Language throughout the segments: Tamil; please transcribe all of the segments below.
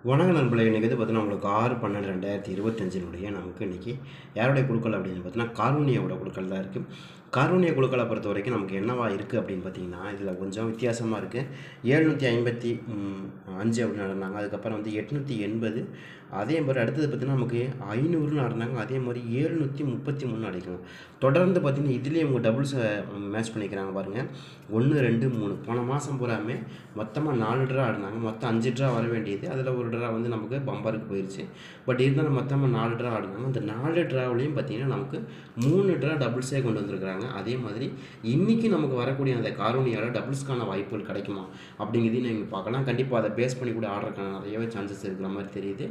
வணக்கம் நண்பர்களே. இன்றைக்கி வந்து பார்த்தீங்கன்னா உங்களுக்கு 6/12/2025 நமக்கு இன்றைக்கி யாருடைய குழுக்கள் அப்படின்னு பார்த்தீங்கன்னா கார்வூனியாவோட குழுக்கள் தான் இருக்குது. கார்வூனியா குழுக்களை பொறுத்த வரைக்கும் நமக்கு என்னவா இருக்குது அப்படின்னு பார்த்தீங்கன்னா இதில் கொஞ்சம் வித்தியாசமாக இருக்குது. 755 அப்படின்னு நடந்தாங்க. அதுக்கப்புறம் வந்து 880. அதே மாதிரி அடுத்தது பார்த்திங்கன்னா நமக்கு 500 நடந்தாங்க. அதே மாதிரி 733 அடிக்கணும். தொடர்ந்து பார்த்திங்கன்னா இதுலேயே அவங்க டபுள்ஸை மேட்ச் பண்ணிக்கிறாங்க பாருங்கள். 1 2 3 போன மாதம் பூராமே மொத்தமாக 4 ட்ரா ஆடினாங்க. மொத்தம் 5 ட்ரா வர வேண்டியது. அதில் ஒரு ட்ரா வந்து நமக்கு பம்பருக்கு போயிடுச்சு. பட் இருந்தாலும் மொத்தமாக 4 ட்ரா ஆடினாங்க. அந்த 4 ட்ராவிலையும் பார்த்திங்கன்னா நமக்கு 3 ட்ரா டபுள்ஸே கொண்டு வந்திருக்கிறாங்க. அதே மாதிரி இன்றைக்கி நமக்கு வரக்கூடிய அந்த கார்வூனியாவில் டபுள்ஸ்க்கான வாய்ப்புகள் கிடைக்குமா அப்படிங்கிறதையும் நீங்கள் பார்க்கலாம். கண்டிப்பாக அதை பேஸ் பண்ணி கூட ஆடுறதுக்கான நிறையவே சான்சஸ் இருக்கிற மாதிரி தெரியுது.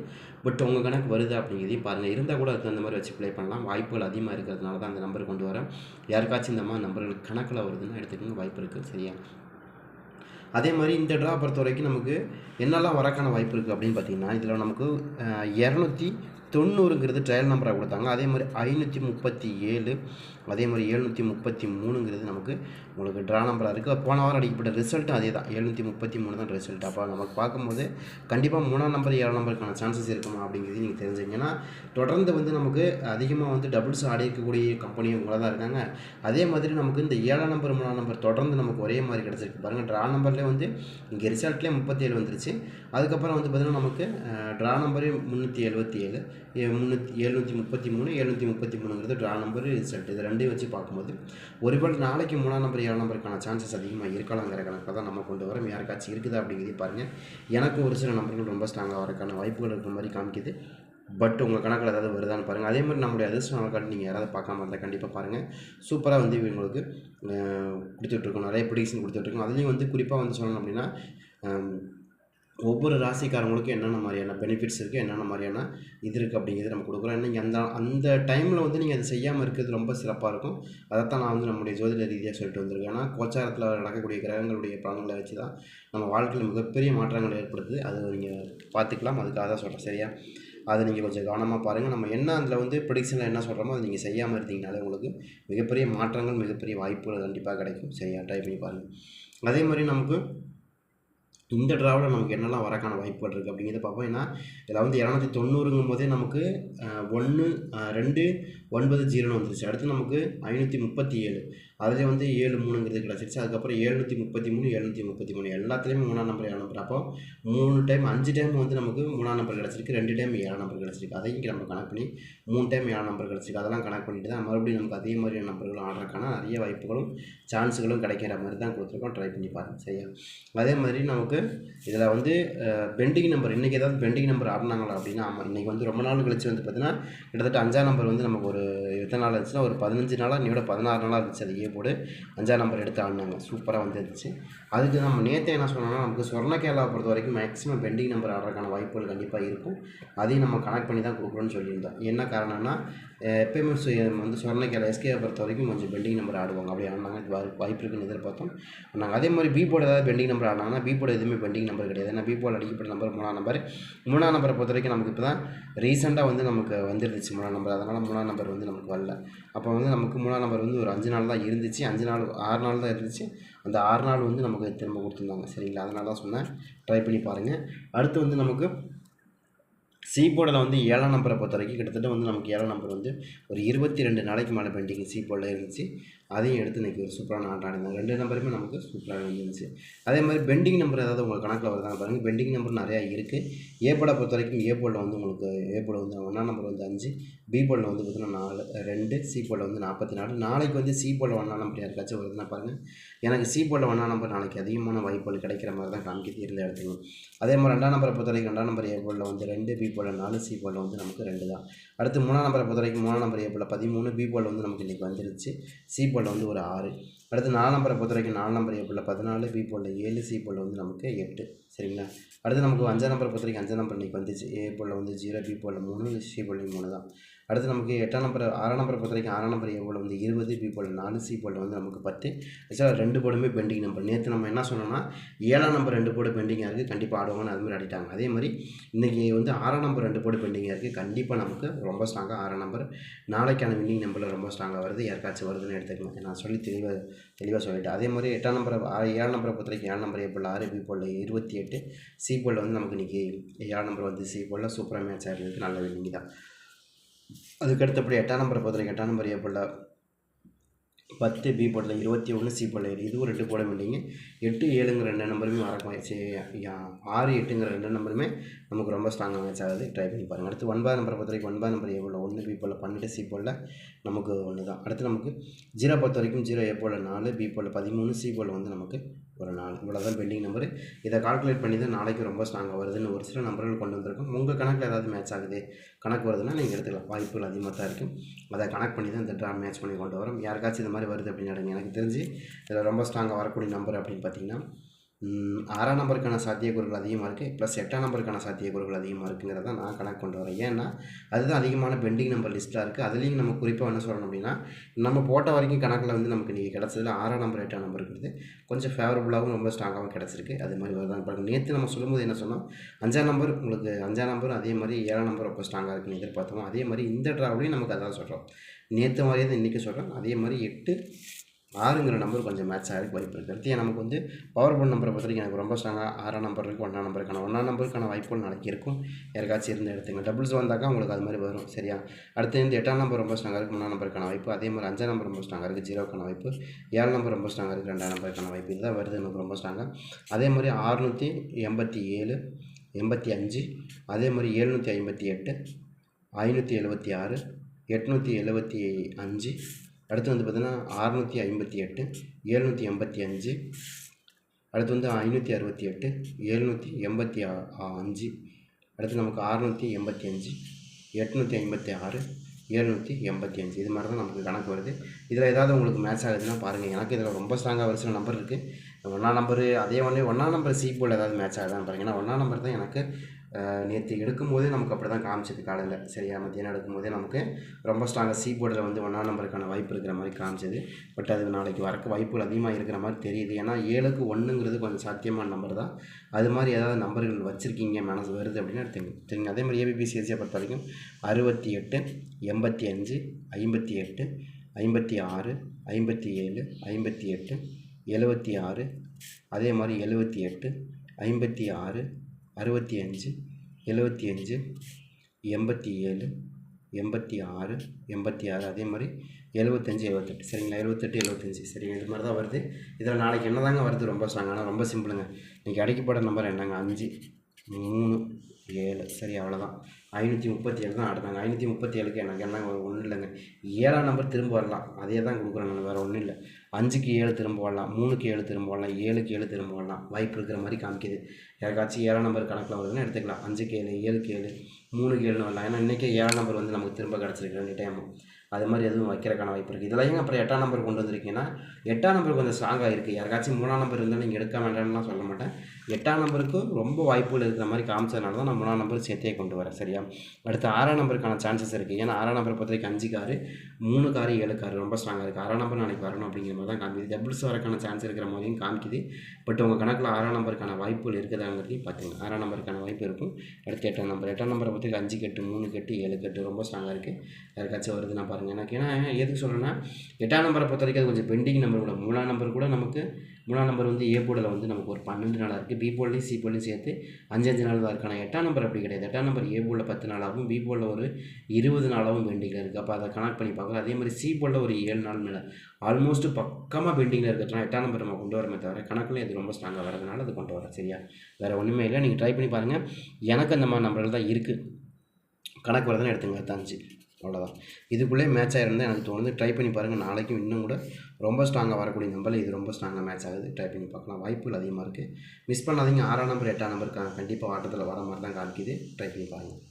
பட் உங்கள் கணக்கு வருது அப்படிங்கிறதையும் பாருங்கள். இருந்தால் கூட அதுக்கு அந்த மாதிரி வச்சு ப்ளே பண்ணலாம். வாய்ப்புகள் அதிகமாக இருக்கிறதுனால தான் அந்த நம்பர் கொண்டு வரேன். யாருக்காச்சும் இந்த மாதிரி நம்பர்கள் கணக்கில் வருதுன்னா எடுத்துக்கோங்க, வாய்ப்பு இருக்குது. சரியா? அதே மாதிரி இந்த ட்ரா பொறுத்த வரைக்கும் நமக்கு என்னெல்லாம் வரக்கான வாய்ப்பு இருக்குது அப்படின்னு பார்த்தீங்கன்னா இதில் நமக்கு 290ங்கிறது ட்ரையல் நம்பராக கொடுத்தாங்க. அதே மாதிரி 537, அதே மாதிரி 733ங்கிறது நமக்கு உங்களுக்கு ட்ரா நம்பராக இருக்குது. போன வாரம் அடிக்கப்பட்ட ரிசல்ட்டும் அதே தான், 733 தான் ரிசல்ட். அப்போ நமக்கு பார்க்கும்போது கண்டிப்பாக 3ஆம் நம்பர் 7ஆம் நம்பருக்கான சான்சஸ் இருக்குமா அப்படிங்கிறது நீங்கள் தெரிஞ்சுங்கன்னா தொடர்ந்து வந்து நமக்கு அதிகமாக வந்து டபுள்ஸ் ஆடி இருக்கக்கூடிய கம்பெனியும் கூட தான் இருக்காங்க. அதே மாதிரி நமக்கு இந்த 7ஆம் நம்பர் 3ஆம் நம்பர் தொடர்ந்து நமக்கு ஒரே மாதிரி கிடச்சிருக்கு பாருங்கள். ட்ரா நம்பர்லேயே வந்து இங்கே ரிசல்ட்லேயே 37 வந்துருச்சு. அதுக்கப்புறம் வந்து பார்த்திங்கன்னா நமக்கு ட்ரா நம்பரு 377, 733, 733ங்கிறது ட்ரா நம்பரு ரிசல்ட். இது ரெண்டையும் வச்சு பார்க்கும்போது ஒருவேளை நாளைக்கு 3ஆம் நம்பர் 7ஆம் நம்பருக்கான சான்சஸ் அதிகமாக இருக்கலாங்கிற கணக்கில் தான் நம்ம கொண்டு வரோம். யாருக்காச்சும் இருக்குதா அப்படிங்கிறதையும் பாருங்கள். எனக்கும் ஒரு சில நம்பர்கள் ரொம்ப ஸ்ட்ராங்காக வரக்கான வாய்ப்புகள் இருக்கிற மாதிரி காமிக்குது. பட் உங்கள் கணக்கில் ஏதாவது வருதான்னு பாருங்கள். அதே மாதிரி நம்மளுடைய அதிர்ஷ்ட நாள் கார்டு நீங்கள் யாராவது பார்க்காம இருந்தால் கண்டிப்பாக பாருங்கள். சூப்பராக வந்து இவங்களுக்கு கொடுத்துட்ருக்கோம். நிறைய ப்ரிடிக்ஷன் கொடுத்துட்ருக்கோம். அதுலேயும் வந்து குறிப்பாக வந்து சொல்லணும் அப்படின்னா ஒவ்வொரு ராசிக்காரங்களுக்கும் என்னென்ன மாதிரியான பெனிஃபிட்ஸ் இருக்குது, என்னென்ன மாதிரியான இது இருக்குது அப்படிங்கிறது நம்ம கொடுக்குறோம். நீங்கள் அந்த டைமில் வந்து நீங்கள் அதை செய்யாமல் இருக்கிறது ரொம்ப சிறப்பாக இருக்கும். அதைத்தான் நான் வந்து நம்முடைய ஜோதிட ரீதியாக சொல்லிட்டு வந்திருக்கேன். ஏன்னா கோச்சாரத்தில் நடக்கக்கூடிய கிரகங்களுடைய பலன்களை வச்சு தான் நம்ம வாழ்க்கையில் மிகப்பெரிய மாற்றங்கள் ஏற்படுது. அதை நீங்கள் பார்த்துக்கலாம். அதுக்காக தான் சொல்கிறேன். சரியா? அதை நீங்கள் கொஞ்சம் கவனமாக பாருங்கள். நம்ம என்ன அதில் வந்து ப்ரிடிக்ஷனில் என்ன சொல்கிறோமோ அதை நீங்கள் செய்யாமல் இருந்தீங்கனாலே உங்களுக்கு மிகப்பெரிய மாற்றங்கள், மிகப்பெரிய வாய்ப்புகள் கண்டிப்பாக கிடைக்கும். சரியா? ட்ரை பண்ணி பாருங்கள். அதே மாதிரி நமக்கு இந்த ட்ராவில் நமக்கு என்னெல்லாம் வரக்கான வாய்ப்புகள் இருக்குது அப்படிங்கிறத பார்ப்போம். ஏன்னா இதில் வந்து 290ங்கும் போதே நமக்கு 1 2 9 0ன்னு வந்துருச்சு. அடுத்து நமக்கு 537, அதில் வந்து 73ங்கிறது கிடச்சிருச்சு. அதுக்கப்புறம் 733, 733 எல்லாத்துலேயுமே 3ஆம் நம்பர் 7ஆம் நம்பர். அப்போ 3 டைம் 5 டைம் வந்து நமக்கு 3ஆம் நம்பர் கிடச்சிருக்கு. 2 டைம் 7ஆம் நம்பர் கிடச்சிருக்கு. அதையும் நம்ம கணக்கு பண்ணி 3 டைம் 7ஆம் நம்பர் கிடச்சிருக்கு. அதெல்லாம் கணக்கு பண்ணிட்டு தான் மறுபடியும் நமக்கு அதே மாதிரியான நம்பர்கள் ஆடுறதுக்கான நிறைய வாய்ப்புகளும் சான்ஸுகளும் கிடைக்கிற மாதிரி தான் கொடுத்துருக்கோம். ட்ரை பண்ணி பாருங்கள். சரியா? அதே மாதிரி நமக்கு இதில் வந்து பெண்டிங் நம்பர் இன்றைக்கி ஏதாவது பெண்டிங் நம்பர் ஆடினாங்களா அப்படின்னா ஆமாம். இன்றைக்கி வந்து ரொம்ப நாள் கழிச்சு வந்து பார்த்திங்கன்னா கிட்டத்தட்ட 5ஆம் நம்பர் வந்து நமக்கு ஒரு எத்தனை நாள் இருந்துச்சுன்னா ஒரு 15 நாளாக இன்னையோட 16 நாளாக இருந்துச்சு. அது போடு 5ஆம் நம்பர் எடுத்து ஆடினாங்க. சூப்பராக வந்துருந்துச்சு. அதுக்கு நம்ம நேற்று என்ன சொன்னோம்னா நமக்கு சொர்ணகேலாவை பொறுத்த வரைக்கும் மேக்ஸிமம் பெண்டிங் நம்பர் ஆடுறதுக்கான வாய்ப்புகள் கண்டிப்பாக இருக்கும். அதையும் நம்ம கனெக்ட் பண்ணி தான் கொடுக்குறோன்னு சொல்லியிருந்தோம். என்ன காரணம்னா எப்பயுமே வந்து சொர்ணகேலா எஸ்கேவை பொறுத்த வரைக்கும் கொஞ்சம் பெண்டிங் நம்பர் ஆடுவாங்க. அப்படி ஆடினாங்க வாய்ப்பு இருக்குன்னு எதிர்பார்த்தோம். நாங்கள் அதே மாதிரி பி போர்டு ஏதாவது பெண்டிங் நம்பர் ஆடினாங்கன்னா பி போர்டு எதுவுமே பெண்டிங் நம்பர் கிடையாது. ஏன்னா பி போர்டு அடிக்கப்பட்ட நம்பர் 3ஆம் நம்பர். 3ஆம் நம்பரை பொறுத்த வரைக்கும் நமக்கு இப்போ தான் ரீசெண்டாக வந்து நமக்கு வந்துருந்துச்சு 3ஆம் நம்பர். அதனால் 3ஆம் நம்பர் வந்து நமக்கு வரல. அப்போ வந்து நமக்கு 3ஆம் நம்பர் வந்து ஒரு 5 நாள் தான் இருந்துச்சு. 5 நாள் 6 நாள் தான் இருந்துச்சு. அந்த 6 நாள் வந்து நமக்கு திரும்ப கொடுத்துருந்தாங்க. சரிங்களா? அதனால தான் சொன்னேன், ட்ரை பண்ணி பாருங்கள். அடுத்து வந்து நமக்கு சி போர்டில் வந்து 7ஆம் நம்பரை பொறுத்த வரைக்கும் கிட்டத்தட்ட வந்து நமக்கு 7ஆம் நம்பர் வந்து ஒரு 22 நாளைக்கு மேலே பெண்டிங் சி போர்டில் இருந்துச்சு. அதையும் எடுத்து இன்றைக்கி ஒரு சூப்பரான ஆட்டம் ஆடினாங்க. 2 நம்பருமே நமக்கு சூப்பராக இருந்துச்சு. அதே மாதிரி பெண்டிங் நம்பர் ஏதாவது உங்கள் கணக்கில் வருதாங்க பாருங்கள். பெண்டிங் நம்பர் நிறையா இருக்குது. ஏ போர்டை பொறுத்த வரைக்கும் ஏ போர்டில் வந்து உங்களுக்கு ஏ போர்டு வந்து 1ஆம் நம்பர் வந்து 5, பி போர்டில் வந்து பார்த்திங்கன்னா 4 2, சி போர்டில் வந்து 44. நாளைக்கு வந்து சி போர்டில் 1ஆம் நம்பர் யாருக்காச்சும் வருதுன்னா பாருங்கள். எனக்கு சி போர்டில் 1ஆம் நம்பர் நாளைக்கு அதிகமான வாய்ப்புகள் கிடைக்கிற மாதிரி தான் காமிக்கிது. இருந்த இடத்துக்கு அதே மாதிரி 2ஆம் நம்பரை பொறுத்த வரைக்கும் 2ஆம் நம்பர் ஏ போர்டில் வந்து 2, பி போர்டில் 4, சி போர்டில் வந்து நமக்கு 2 தான். அடுத்து 3ஆம் நம்பரை பொறுத்த வரைக்கும் 3ஆம் நம்பர் ஏ போர்டில் 13, பி போர்டில் வந்து நமக்கு இன்றைக்கி வந்துருச்சு. சி போர்டில் வந்து ஒரு 6. அடுத்து 4ஆம் நம்பரை பொறுத்த வரைக்கும் 4 நம்பர் ஏ போர்டில் 14, பி போர்டில் 7, சி போர்டில் வந்து நமக்கு 8. சரிங்களா? அடுத்து நமக்கு 5ஆம் நம்பரை பொறுத்த வரைக்கும் 5ஆம் நம்பர் இன்றைக்கி வந்துச்சு. ஏ போர்டில் வந்து 0, பி போர்டில் 3, சி போர்டில் 3 தான். அடுத்து நமக்கு 8ஆம் நம்பர் 6ஆம் நம்பரை பொறுத்த வரைக்கும் 6ஆம் நம்பர் ஏ போல் வந்து 20, பி போல் 4, சி போல் வந்து நமக்கு 10. ஆக்சுவலாக 2 போர்டுமே பெண்டிங் நம்பர். நேற்று நம்ம என்ன சொன்னோம்னா 7ஆம் நம்பர் 2 போர்டு பெண்டிங்காக இருக்குது, கண்டிப்பாக ஆடுவாங்கன்னு அது மாதிரி ஆடிட்டாங்க. அதே மாதிரி இன்றைக்கி வந்து 6ஆம் நம்பர் 2 போர்டு பெண்டிங்காக இருக்குது, கண்டிப்பாக நமக்கு ரொம்ப ஸ்ட்ராங்காக 6ஆம் நம்பர் நாளைக்கான வின்னிங் நம்பரில் ரொம்ப ஸ்ட்ராங்காக வருது. யாருக்காச்சும் வருதுன்னு எடுத்துக்கலாம், நான் சொல்லி தெளிவாக சொல்லிட்டேன். அதே மாதிரி 8ஆம் நம்பரை 7ஆம் நம்பரை பொறுத்த வரைக்கும் 7ஆம் நம்பர் ஏ போல் 6, பி போல் 28, சி போல் வந்து நமக்கு இன்றைக்கி 7ஆம் நம்பர் வந்து சி போல் சூப்பராக மேட்ச் ஆகிருக்கு, நல்ல வின்னிங் தான். அதுக்கடுத்தபடி 8ஆம் நம்பரை பொறுத்த வரைக்கும் 8ஆம் நம்பர் ஏ போல் 10, பி போர்டில் 21, சி போல் 7, இதுவும் 2 போட வேண்டிங்க. 8, 7ங்கிற 2 நம்பருமே வரக்கும். 6, 8ங்கிற 2 நம்பருமே நமக்கு ரொம்ப ஸ்ட்ராங்காக மேட்ச் ஆகுது, ட்ரை பண்ணி பாருங்கள். அடுத்து 9ஆம் நம்பரை பொறுத்த வரைக்கும் 9ஆம் நம்பர் ஏ போல் 1, பி போல் 12, சி போல் நமக்கு 1 தான். அடுத்து நமக்கு 0 பொறுத்த வரைக்கும் 0 ஏ போல் 4, பி போல் 13, சி போல் வந்து நமக்கு ஒரு 4. இவ்வளோ தான் பெண்டிங் நம்பரு. இதை கால்குலேட் பண்ணி தான் நாளைக்கு ரொம்ப ஸ்ட்ராங்காக வருதுன்னு ஒரு சில நம்பர்கள் கொண்டு வந்திருக்கோம். உங்கள் கணக்கில் ஏதாவது மேட்ச் ஆகுது, கணக்கு வருதுன்னா நீங்கள் எடுத்துக்கலாம், வாய்ப்புகள் அதிகமாக தான் இருக்குது. அதை கனெக்ட் பண்ணி தான் இந்த ட்ரா மேட்ச் பண்ணி கொண்டு வரோம். யாருக்காச்சும் இது மாதிரி வருது அப்படின்னு எனக்கு தெரிஞ்சு இதில் ரொம்ப ஸ்ட்ராங்காக வரக்கூடிய நம்பர் அப்படின்னு பார்த்தீங்கன்னா 6ஆம் நம்பருக்கான சாத்தியக்கூறுகள் அதிகமாக இருக்குது, ப்ளஸ் 8ஆம் நம்பருக்கான சாத்தியக்கூறுகள் அதிகமாக இருக்குங்கிறத நான் கணக்கு கொண்டு வரேன். ஏன்னா அதுதான் அதிகமான பெண்டிங் நம்பர் லிஸ்ட்டாக இருக்குது. அதுலேயும் நம்ம குறிப்பாக என்ன சொல்லணும் அப்படின்னா, நம்ம போட்ட வரைக்கும் கணக்கில் வந்து நமக்கு இன்றைக்கி கிடச்சதில் 6ஆம் நம்பர் 8ஆம் நம்பர் இருக்கிறது கொஞ்சம் ஃபேவரபுளாகவும் ரொம்ப ஸ்ட்ராங்காகவும் கிடச்சிருக்கு. அது மாதிரி வருதான் பாருங்கள். நேற்று நம்ம சொல்லும்போது என்ன சொன்னோம், 5ஆம் நம்பர் உங்களுக்கு 5ஆம் நம்பர் அதே மாதிரி 7ஆம் நம்பர் ரொம்ப ஸ்ட்ராங்காக இருக்குன்னு எதிர்பார்த்தோம். அதே மாதிரி இந்த ட்ராவிலையும் நமக்கு அதான் சொல்கிறோம், நேற்று மாதிரியே தான் இன்றைக்கி சொல்கிறோம். அதே மாதிரி 8, 6ங்கிற நம்பர் கொஞ்சம் மேட்ச் ஆகிறதுக்கு வாய்ப்பு இருக்குது. அடுத்து நமக்கு வந்து பவர் போர்ட் நம்பரை பொறுத்த வரைக்கும் எனக்கு ரொம்ப ஸ்ட்ராங்காக 6ஆம் நம்பர் இருக்குது, 1ஆம் நம்பருக்கான வாய்ப்புகள் நாளைக்கு இருக்கும். யாருக்காச்சும் இருந்து எடுத்துங்க, டபுள்ஸ் வந்தாக்கா உங்களுக்கு அது மாதிரி வரும், சரியா. அடுத்து இந்த 8ஆம் நம்பர் ரொம்ப ஸ்ட்ராங்காக இருக்குது, 3ஆம் நம்பருக்கான வாய்ப்பு. அதே மாதிரி 5ஆம் நம்பர் ரொம்ப ஸ்ட்ராங்காக இருக்குது, 0க்கான வாய்ப்பு. 7ஆம் நம்பர் ரொம்ப ஸ்ட்ராங்காக இருக்குது, 2ஆம் நம்பருக்கான வாய்ப்பு. இதுதான் வருது நமக்கு ரொம்ப ஸ்ட்ராங்காக. அதே மாதிரி 687, 85, அதே மாதிரி 758, 576, 875, அடுத்து வந்து பார்த்திங்கன்னா 658, 785, அடுத்து வந்து 568, 785, அடுத்து நமக்கு 685, 856, 785. இது மாதிரி தான் நமக்கு கணக்கு வருது. இதில் ஏதாவது உங்களுக்கு மேட்ச் ஆகுதுன்னா பாருங்கள். எனக்கு இதில் ரொம்ப ஸ்ட்ராங்காக ஒரு சில நம்பர் இருக்குது. 1ஆம் நம்பரு அதே ஒன்று 1ஆம் நம்பர் சி போல் ஏதாவது மேட்ச் ஆகுதான்னு பாருங்கள். ஏன்னா 1ஆம் நம்பர் தான் எனக்கு நேற்று எடுக்கும்போதே நமக்கு அப்படி தான் காமிச்சது காலையில், சரியா. மத்தியானம் எடுக்கும்போதே நமக்கு ரொம்ப ஸ்ட்ராங்காக சி போர்டில் வந்து 1ஆம் நம்பருக்கான வாய்ப்பு இருக்கிற மாதிரி காமிச்சது. பட் அது நாளைக்கு வரக்கு வாய்ப்புகள் அதிகமாக இருக்கிற மாதிரி தெரியுது. ஏன்னா 7க்கு 1ங்கிறது கொஞ்சம் சாத்தியமான நம்பர் தான். அது மாதிரி ஏதாவது நம்பர்கள் வச்சுருக்கீங்க மனசு வருது அப்படின்னா எடுத்துங்க, சரிங்க. அதே மாதிரி ஏபிபிசிஎஸ்சியை பொறுத்த வரைக்கும் 68, 85, 58, 56, 57, 58, 76, அதே மாதிரி 78, 56, 65, 75, 87, 86, 86, அதே மாதிரி 75, 78, சரிங்களா. 78, 75, சரிங்க. இது மாதிரி தான் வருது. இதில் நாளைக்கு என்ன தாங்க வருது ரொம்ப ஸ்ட்ராங்கான, ரொம்ப சிம்பிளுங்க. இன்றைக்கி அடிக்கப்பட்ட நம்பர் என்னங்க, 5, 3, 7, சரி, அவ்வளோதான். 537 தான் ஆடுறாங்க. 537க்கு எனக்கு என்ன ஒன்றும் இல்லைங்க. 7ஆம் நம்பர் திரும்ப வரலாம், அதே தான் கொடுக்குறாங்க, வேறு ஒன்றும் இல்லை. 5க்கு 7 திரும்ப வரலாம், 3க்கு 7 திரும்ப வரலாம், 7க்கு 7 திரும்ப வரலாம், வாய்ப்பு இருக்கிற மாதிரி காமிக்குது. யாருக்காச்சும் 7ஆம் நம்பர் கணக்கில் வருதுன்னு எடுத்துக்கலாம். 5க்கு 7, 7க்கு 7, 3க்கு 7ன்னு வரலாம். ஏன்னா இன்றைக்கி 7ஆம் நம்பர் வந்து நமக்கு திரும்ப கிடச்சிருக்கு 2 டைமும். அது மாதிரி எதுவும் வைக்கிறக்கான வாய்ப்பு இருக்குது. இதெல்லாம் அப்புறம் 8ஆம் நம்பர் கொண்டு வந்திருக்கீங்கன்னா 8ஆம் நம்பர் கொஞ்சம் ஸ்ட்ராங்காக இருக்குது. யாருக்காச்சும் 3ஆம் நம்பர் இருந்தால் நீங்கள் எடுக்க வேண்டாம்லாம் சொல்ல மாட்டேன். 8ஆம் நம்பருக்கு ரொம்ப வாய்ப்புகள் இருக்கிற மாதிரி காமிச்சதுனால தான் நான் 3ஆம் நம்பர் சேர்த்தே கொண்டு வரேன், சரியா. அடுத்து 6ஆம் நம்பருக்கான சான்சஸ் இருக்குது. ஏன்னா 6ஆம் நம்பர் பொறுத்த வரைக்கும் 5 காரு, 3 காரு, 7 காரு ரொம்ப ஸ்ட்ராங்காக இருக்குது. 6ஆம் நம்பர் நாளைக்கு வரணும் அப்படிங்கிற மாதிரி தான் காமிக்குது. டபுள்ஸ் வரக்கான சான்ஸ் இருக்கிற மாதிரியும் காமிக்குது. பட் உங்கள் கணக்கில் 6ஆம் நம்பருக்கான வாய்ப்புகள் இருக்குதாங்கிறதையும் பார்த்துங்க. 6ஆம் நம்பருக்கான வாய்ப்பு இருக்கும். அடுத்து 8ஆம் நம்பர் 8ஆம் நம்பரை பற்றி 5 கட்டு, 3 கட்டு, 7 கட்டு ரொம்ப ஸ்ட்ராங்காக இருக்குது. யாருக்காச்சும் வருதுன்னா பாருங்கள். எனக்கு ஏன்னா எதுக்கு சொல்கிறேன்னா 8ஆம் நம்பரை பொறுத்த வரைக்கும் அது கொஞ்சம் பெண்டிங் நம்பர் கூட. 3ஆம் நம்பர் கூட நமக்கு 3ஆம் நம்பர் வந்து ஏ போர்டில் வந்து நமக்கு ஒரு 12 நாளாக இருக்குது. பி போர்ட்லையும் சி போர்ட்லையும் சேர்த்து 5 நாள் தான் இருக்குது. ஆனால் 8ஆம் நம்பர் அப்படி கிடையாது. 8ஆம் நம்பர் ஏ போர்டில் 10 நாளாகவும், பி போர்டில் ஒரு 20 நாளாகவும் பெண்டிங்கில் இருக்குது. அப்போ அதை கனெக்ட் பண்ணி பார்க்குறோம். அதே மாதிரி சி போர்டில் ஒரு 7 நாள் மேலே ஆல்மோஸ்ட் பக்கமாக பெண்டிங்கில் இருக்கிறதுனால 8ஆம் நம்பர் நம்ம கொண்டு வரமே தவிர கணக்கில் இது ரொம்ப ஸ்ட்ராங்காக வரதுனால அது கொண்டு வரேன், சரியா. வேறு ஒன்றுமே இல்லை. நீங்கள் ட்ரை பண்ணி பாருங்கள். எனக்கு அந்த மாதிரி நம்பர்கள் தான் இருக்குது. கணக்கு வரதுன்னு எடுத்துங்க, 5, அவ்வளோதான். இதுக்குள்ளே மேட்ச் ஆகிருந்தால் எனக்கு தோணுது. ட்ரை பண்ணி பாருங்கள். நாளைக்கும் இன்னும் கூட ரொம்ப ஸ்ட்ராங்காக வரக்கூடிய நம்பரில் இது ரொம்ப ஸ்ட்ராங்காக மேட்ச் ஆகுது. ட்ரை பண்ணி பார்க்கலாம், வாய்ப்புகள் அதிகமாக இருக்குது. மிஸ் பண்ணாதீங்க. 6ஆம் நம்பர் 8ஆம் நம்பருக்கான கண்டிப்பாக ஆட்டத்தில் வர மாதிரி தான் காமிக்குது. ட்ரை பண்ணி பாருங்கள்.